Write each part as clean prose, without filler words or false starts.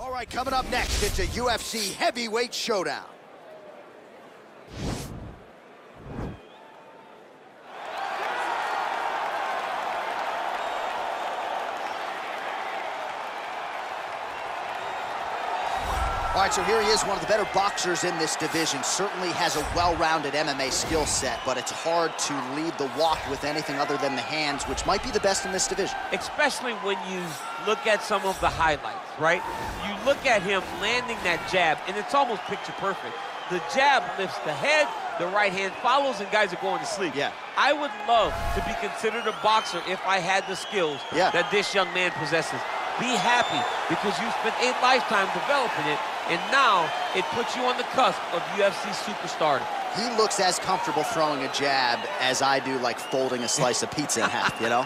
All right, coming up next, it's a UFC heavyweight showdown. All right, so here he is, one of the better boxers in this division. Certainly has a well-rounded MMA skill set, but it's hard to lead the walk with anything other than the hands, which might be the best in this division. Especially when you look at some of the highlights, right? You look at him landing that jab, and it's almost picture perfect. The jab lifts the head, the right hand follows, and guys are going to sleep. Yeah. I would love to be considered a boxer if I had the skills that this young man possesses. Be happy, because you spent a lifetime developing it, and now it puts you on the cusp of UFC superstardom. He looks as comfortable throwing a jab as I do, like folding a slice of pizza in half, you know?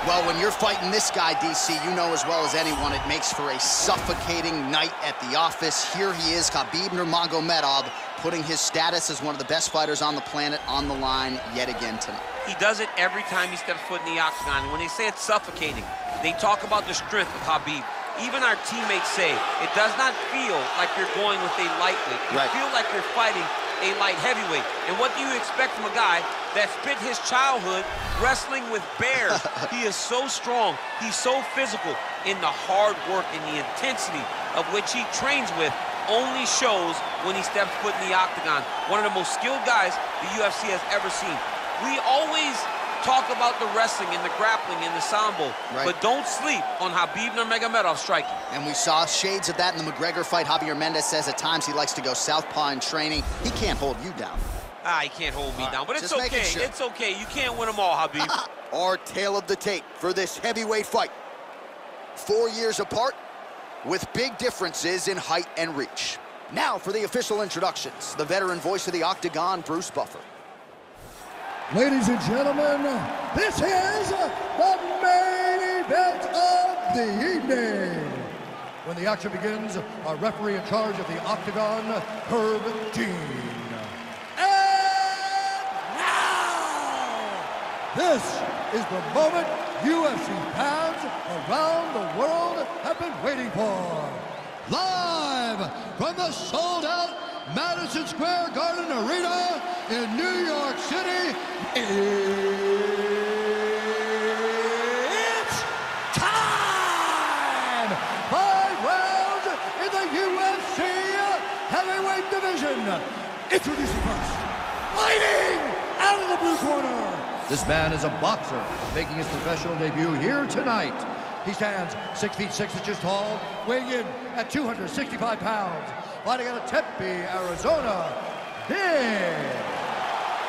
Well, when you're fighting this guy, DC, you know as well as anyone, it makes for a suffocating night at the office. Here he is, Khabib Nurmagomedov, putting his status as one of the best fighters on the planet on the line yet again tonight. He does it every time he steps foot in the octagon. And when they say it's suffocating, they talk about the strength of Khabib. Even our teammates say it does not feel like you're going with a lightweight. You feel like you're fighting a light heavyweight. And what do you expect from a guy that spent his childhood wrestling with bears? He is so strong, he's so physical, in the hard work and the intensity of which he trains with only shows when he steps foot in the octagon. One of the most skilled guys the UFC has ever seen. We always talk about the wrestling and the grappling and the sambo, but don't sleep on Khabib Nurmagomedov striking. And we saw shades of that in the McGregor fight. Javier Mendez says at times he likes to go southpaw in training. He can't hold you down. He can't hold me down, but it's okay. Sure. It's okay. You can't win them all, Khabib. Our tale of the tape for this heavyweight fight. 4 years apart, with big differences in height and reach. Now for the official introductions, the veteran voice of the Octagon, Bruce Buffer. Ladies and gentlemen, this is the main event of the evening. When the action begins, our referee in charge of the Octagon, Herb Dean. And now, this is the moment UFC fans around the world have been waiting for. Live from the sold-out Madison Square Garden Arena in New York City, it's time! 5 rounds in the UFC heavyweight division. Introducing first, fighting out of the blue corner. This man is a boxer making his professional debut here tonight. He stands 6 feet 6 inches tall, weighing in at 265 pounds, fighting out of Tempe, Arizona. Big.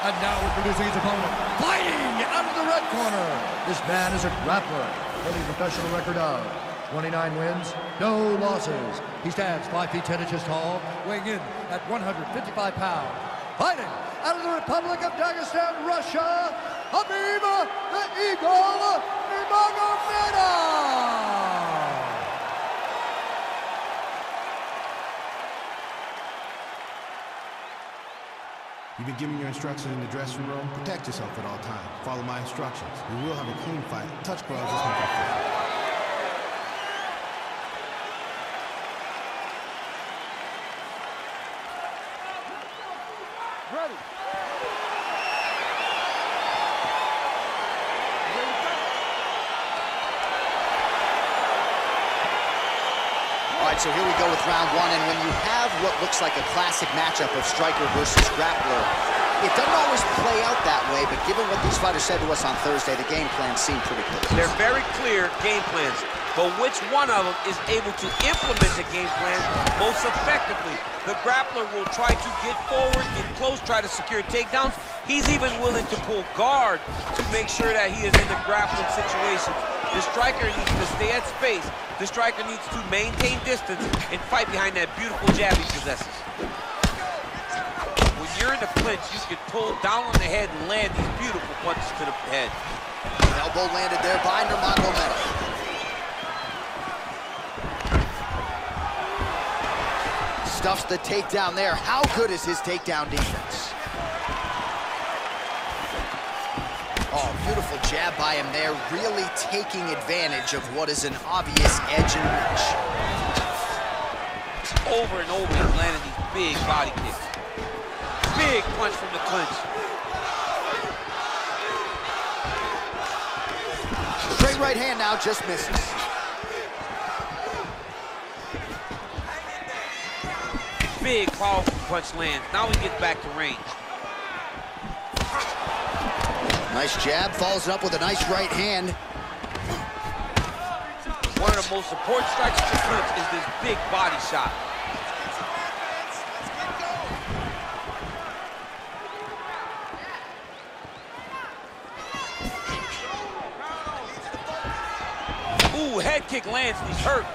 And now introducing his opponent, fighting out of the red corner. This man is a grappler, holding a professional record of 29 wins, no losses. He stands 5 feet 10 inches tall, weighing in at 155 pounds, fighting out of the Republic of Dagestan, Russia, Khabib the Eagle Nurmagomedov. You've been giving your instructions in the dressing room. Protect yourself at all times. Follow my instructions. We will have a clean fight. Touch gloves, just make it fair. Ready. All right, so here we go with round one, and when you have what looks like a classic matchup of striker versus grappler, it doesn't always play out that way, but given what these fighters said to us on Thursday, the game plans seem pretty clear. They're very clear game plans, but which one of them is able to implement the game plan most effectively? The grappler will try to get forward, get close, try to secure takedowns. He's even willing to pull guard to make sure that he is in the grappling situation. The striker needs to stay at space. The striker needs to maintain distance and fight behind that beautiful jab he possesses. When you're in the clinch, you can pull down on the head and land these beautiful punches to the head. Elbow landed there by Nurmagomedov. Stuffs the takedown there. How good is his takedown defense? Oh, beautiful jab by him there, really taking advantage of what is an obvious edge and reach. Over and over, he's landing these big body kicks. Big punch from the clinch. Straight right hand now, just misses. Big, powerful punch lands. Now he gets back to range. Nice jab, follows it up with a nice right hand. One of the most important strikes of the clinch is this big body shot. Ooh, head kick lands and he's hurt.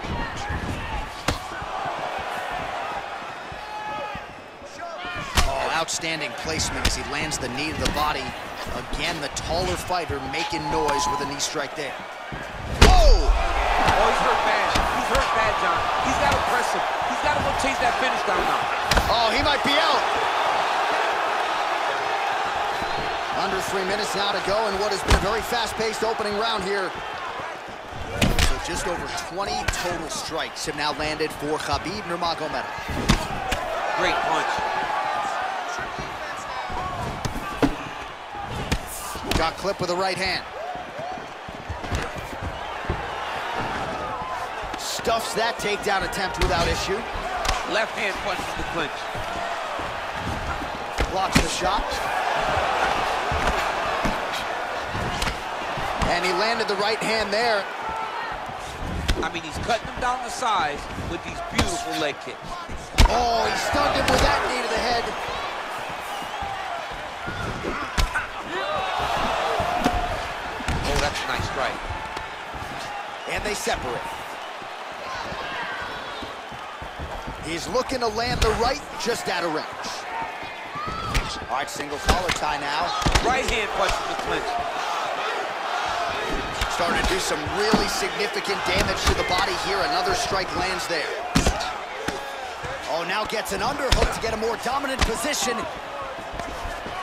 Oh, outstanding placement as he lands the knee to the body. Again, the taller fighter making noise with a knee strike there. Whoa! Oh, he's hurt bad. He's hurt bad, John. He's got to press him. He's got to go chase that finish down now. Oh, he might be out. Under 3 minutes now to go in what has been a very fast-paced opening round here. So just over 20 total strikes have now landed for Khabib Nurmagomedov. Great punch. Got clipped with the right hand. Stuffs that takedown attempt without issue. Left hand punch from the clinch. Blocks the shot. And he landed the right hand there. I mean, he's cutting him down the sides with these beautiful leg kicks. Oh, he stunned him with that knee to the head. Oh, that's a nice strike. And they separate. He's looking to land the right, just out of range. All right, single collar tie now. Right hand punch from the clinch. Starting to do some really significant damage to the body here. Another strike lands there. Oh, now gets an underhook to get a more dominant position.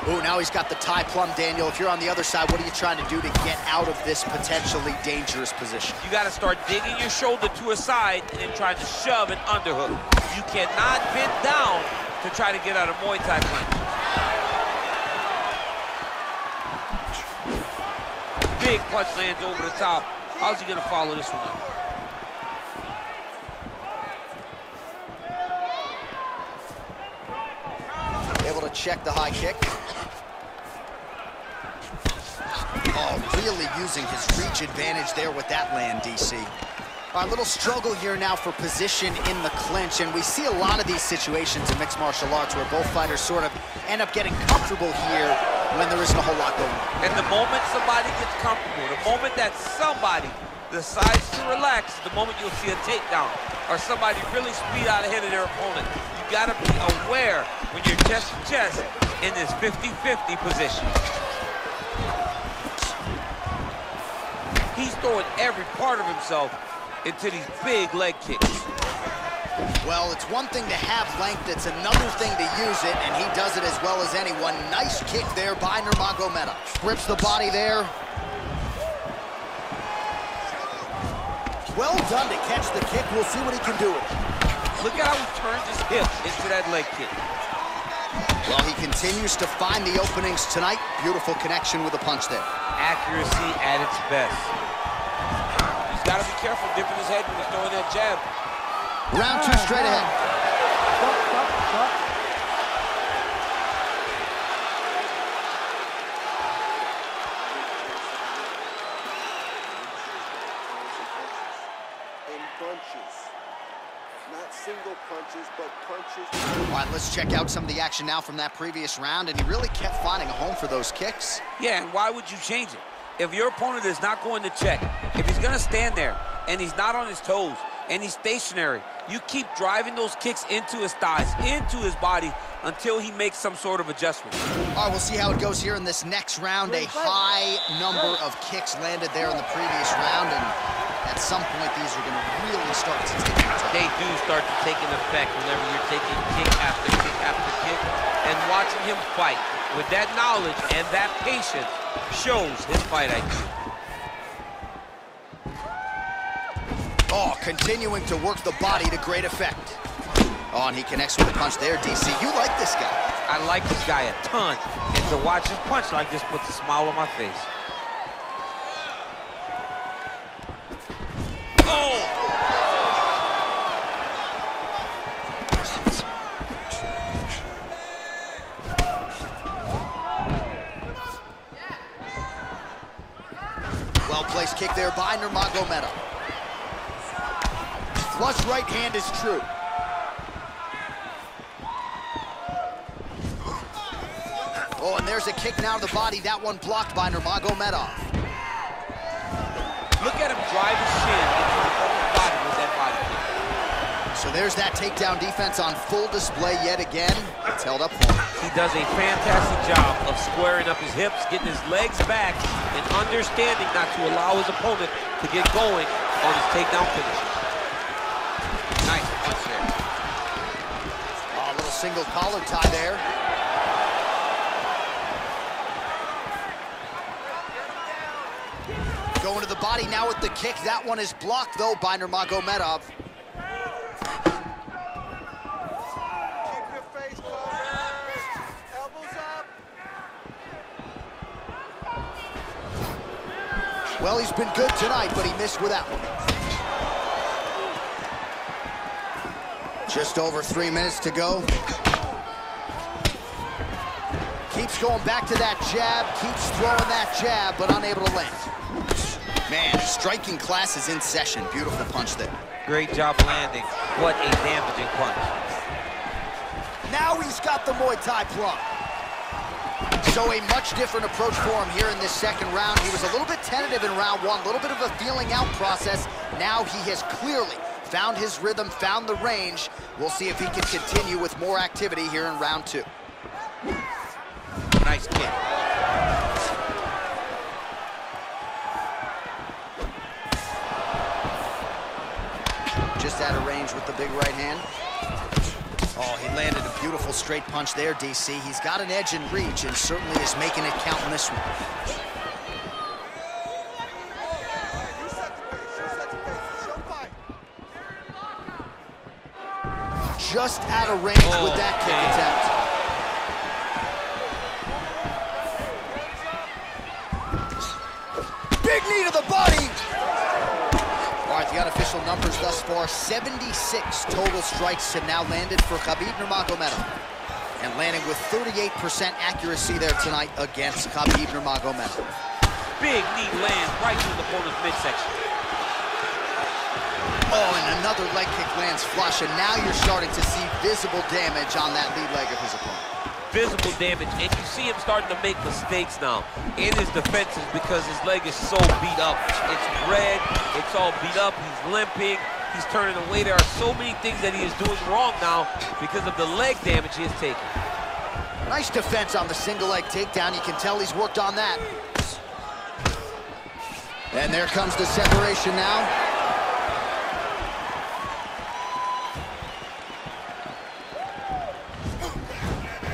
Oh, now he's got the tie plumb, Daniel. If you're on the other side, what are you trying to do to get out of this potentially dangerous position? You got to start digging your shoulder to a side and then trying to shove an underhook. You cannot bend down to try to get out of Muay Thai punch. Big punch lands over the top. How's he going to follow this one up? Able to check the high kick. Oh, really using his reach advantage there with that land, DC. A little struggle here now for position in the clinch, and we see a lot of these situations in mixed martial arts where both fighters sort of end up getting comfortable here when there isn't a whole lot going on. And the moment somebody gets comfortable, the moment that somebody decides to relax, the moment you'll see a takedown or somebody really speed out ahead of their opponent. You gotta be aware when you're chest to chest in this 50-50 position. He's throwing every part of himself into these big leg kicks. Well, it's one thing to have length, it's another thing to use it, and he does it as well as anyone. Nice kick there by Nurmagomedov. Grips the body there. Well done to catch the kick. We'll see what he can do with it. Look at how he turns his hip into that leg kick. Well, he continues to find the openings tonight. Beautiful connection with the punch there. Accuracy at its best. He's got to be careful dipping his head when he's throwing that jab. Round two straight ahead. Stop. In bunches. Not single punches, but punches. All right, let's check out some of the action now from that previous round, and he really kept finding a home for those kicks. Yeah, and why would you change it? If your opponent is not going to check, if he's going to stand there and he's not on his toes and he's stationary, you keep driving those kicks into his thighs, into his body, until he makes some sort of adjustment. All right, we'll see how it goes here in this next round. A high number of kicks landed there in the previous round, and at some point, these are going to really start to take an effect. They do start to take an effect whenever you're taking kick after kick after kick. And watching him fight, with that knowledge and that patience, shows his fight IQ. Oh, continuing to work the body to great effect. Oh, and he connects with a punch there, DC. You like this guy. I like this guy a ton. And to watch him punch like this puts a smile on my face. Oh! Well-placed kick there by Nurmagomedov. Flush right hand is true. Oh, and there's a kick now to the body. That one blocked by Nurmagomedov. Look at him drive his shin into the opponent's body with that body kick. So there's that takedown defense on full display yet again. It's held up for him. He does a fantastic job of squaring up his hips, getting his legs back, and understanding not to allow his opponent to get going on his takedown finish. Nice punch there. Oh, a little single collar tie there. Going to the body now with the kick. That one is blocked, though, by Nurmagomedov. Keep your face covered. Elbows up. Well, he's been good tonight, but he missed with that one. Just over 3 minutes to go. Keeps going back to that jab, keeps throwing that jab, but unable to land. Man, striking class is in session. Beautiful punch there. Great job landing. What a damaging punch. Now he's got the Muay Thai plug. So a much different approach for him here in this second round. He was a little bit tentative in round one, a little bit of a feeling out process. Now he has clearly found his rhythm, found the range. We'll see if he can continue with more activity here in round two. Nice kick. Just out of range with the big right hand. Oh, he landed a beautiful straight punch there, DC. He's got an edge in reach and certainly is making it count in this one. Just out of range with that kick attempt. Big knee to the body. All right, the unofficial numbers thus far, 76 total strikes have now landed for Khabib Nurmagomedov. And landing with 38% accuracy there tonight against Khabib Nurmagomedov. Big knee lands right through the opponent's midsection. Oh, and another leg kick lands flush, and now you're starting to see visible damage on that lead leg of his opponent. Visible damage, and you see him starting to make mistakes now in his defenses because his leg is so beat up. It's red, it's all beat up, he's limping, he's turning away. There are so many things that he is doing wrong now because of the leg damage he has taken. Nice defense on the single leg takedown. You can tell he's worked on that. And there comes the separation now.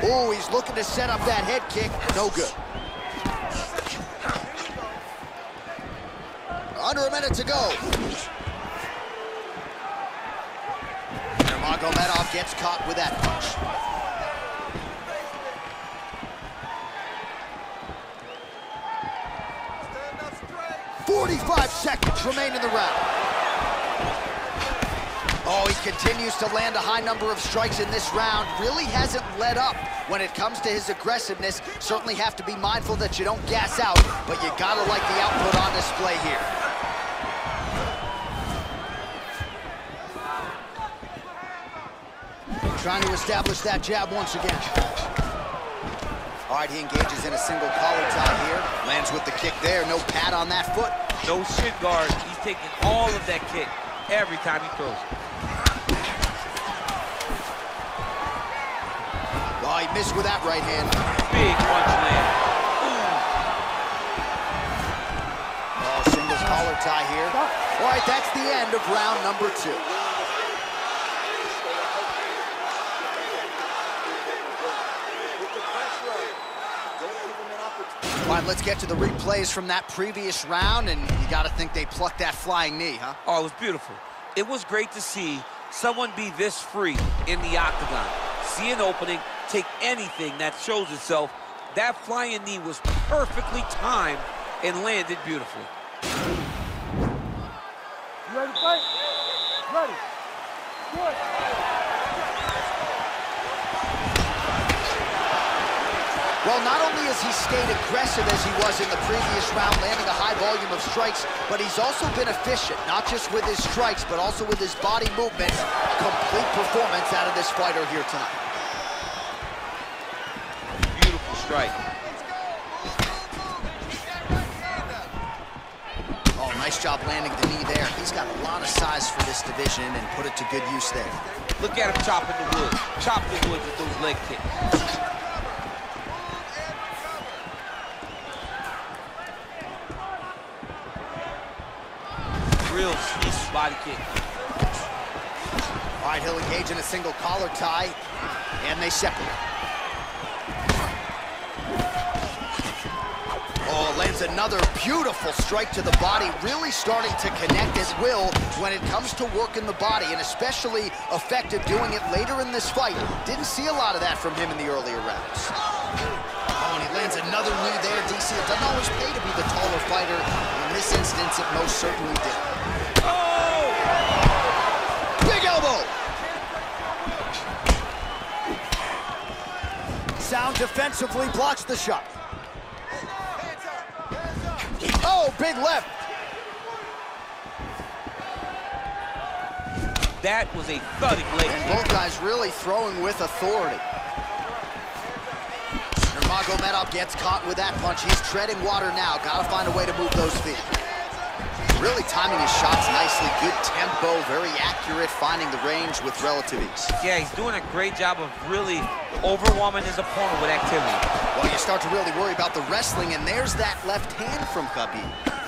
Oh, he's looking to set up that head kick. No good. Under a minute to go. Nurmagomedov gets caught with that punch. Stand up straight. 45 seconds remain in the round. Oh, he continues to land a high number of strikes in this round. Really hasn't let up when it comes to his aggressiveness. Certainly have to be mindful that you don't gas out, but you gotta like the output on display here. Trying to establish that jab once again. All right, he engages in a single collar tie here. Lands with the kick there. No pad on that foot. No shin guard. He's taking all of that kick every time he throws it. Oh, he missed with that right hand. Big punch land. Oh, singles collar tie here. All right, that's the end of round number two. Fine, let's get to the replays from that previous round, and you got to think they plucked that flying knee, huh? Oh, it was beautiful. It was great to see someone be this free in the octagon. See an opening, take anything that shows itself. That flying knee was perfectly timed and landed beautifully. You ready to fight? Ready. Good. Well, not only has he stayed aggressive as he was in the previous round, landing a high volume of strikes, but he's also been efficient, not just with his strikes, but also with his body movement. Complete performance out of this fighter here tonight. Beautiful strike. Oh, nice job landing the knee there. He's got a lot of size for this division and put it to good use there. Look at him chopping the wood. Chop the wood with those leg kicks. Real sneaky body kick. All right, he'll engage in a single collar tie, and they separate. Oh, lands another beautiful strike to the body, really starting to connect his will when it comes to working the body, and especially effective doing it later in this fight. Didn't see a lot of that from him in the earlier rounds. Oh, and he lands another knee there, DC. It doesn't always pay to be the taller fighter. In this instance, it most certainly did. Oh! Big elbow! Sound defensively blocks the shot. Oh, big left. That was a thudding leg And kick. both guys really throwing with authority. Nurmagomedov gets caught with that punch. He's treading water now. Got to find a way to move those feet. Really timing his shots nicely. Good tempo, very accurate, finding the range with relative ease. Yeah, he's doing a great job of really overwhelming his opponent with activity. Well, you start to really worry about the wrestling, and there's that left hand from Khabib.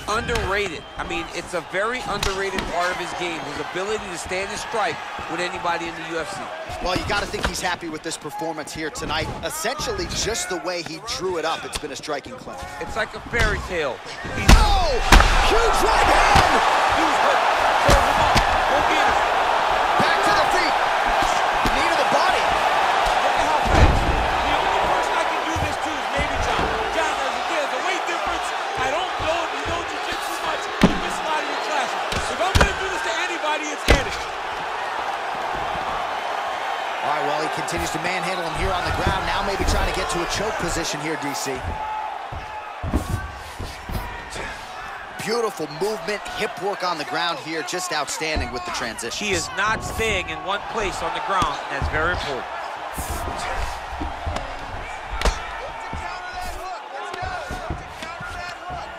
Underrated. I mean, it's a very underrated part of his game, his ability to stand and strike with anybody in the UFC. Well, you got to think he's happy with this performance here tonight. Essentially, just the way he drew it up, it's been a striking clinic. It's like a fairy tale. He's Oh! Huge right hand! Dude's hurt. Serve him up. Go get him. Back to the feet. Knee to the body. Look at how fast. The only person I can do this to is maybe John. John, there's a weight difference. I don't know if you know jiu-jitsu much. You miss a lot of your classes. If I'm going to do this to anybody, it's Eddie. All right, well, he continues to manhandle him here on the ground. Now maybe trying to get to a choke position here, DC. Beautiful movement, hip work on the ground here. Just outstanding with the transition. He is not staying in one place on the ground. That's very important.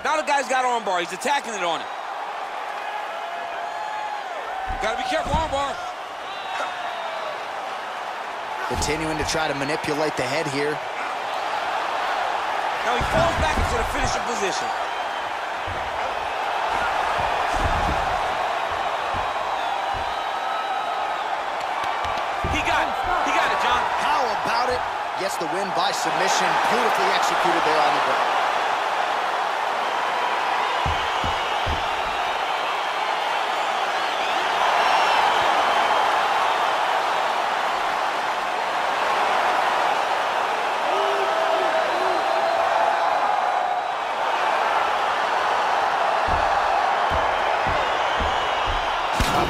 Now the guy's got armbar. He's attacking it on him. Gotta be careful, armbar. Continuing to try to manipulate the head here. Now he falls back into the finishing position. He got it, John. How about it? Gets the win by submission. Beautifully executed there on the ground.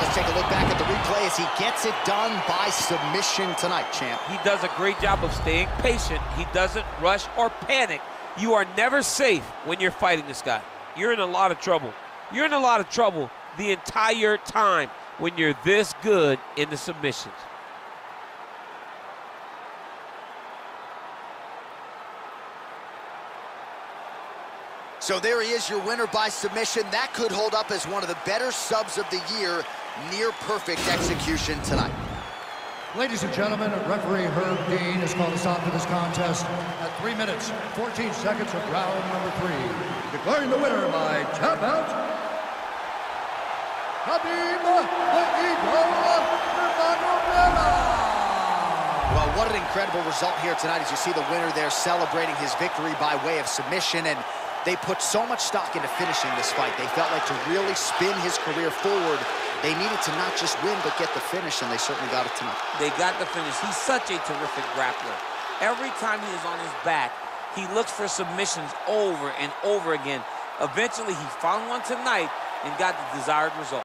Let's take a look back at the replay as he gets it done by submission tonight, champ. He does a great job of staying patient. He doesn't rush or panic. You are never safe when you're fighting this guy. You're in a lot of trouble. You're in a lot of trouble the entire time when you're this good in the submissions. So there he is, your winner by submission. That could hold up as one of the better subs of the year. Near perfect execution tonight. Ladies and gentlemen, referee Herb Dean has called a stop to this contest at 3 minutes, 14 seconds of round number 3. Declaring the winner by tap out, Khabib the Eagle Nurmagomedov. Well, what an incredible result here tonight as you see the winner there celebrating his victory by way of submission, and they put so much stock into finishing this fight. They felt like to really spin his career forward, they needed to not just win, but get the finish, and they certainly got it tonight. They got the finish. He's such a terrific grappler. Every time he is on his back, he looks for submissions over and over again. Eventually, he found one tonight and got the desired result.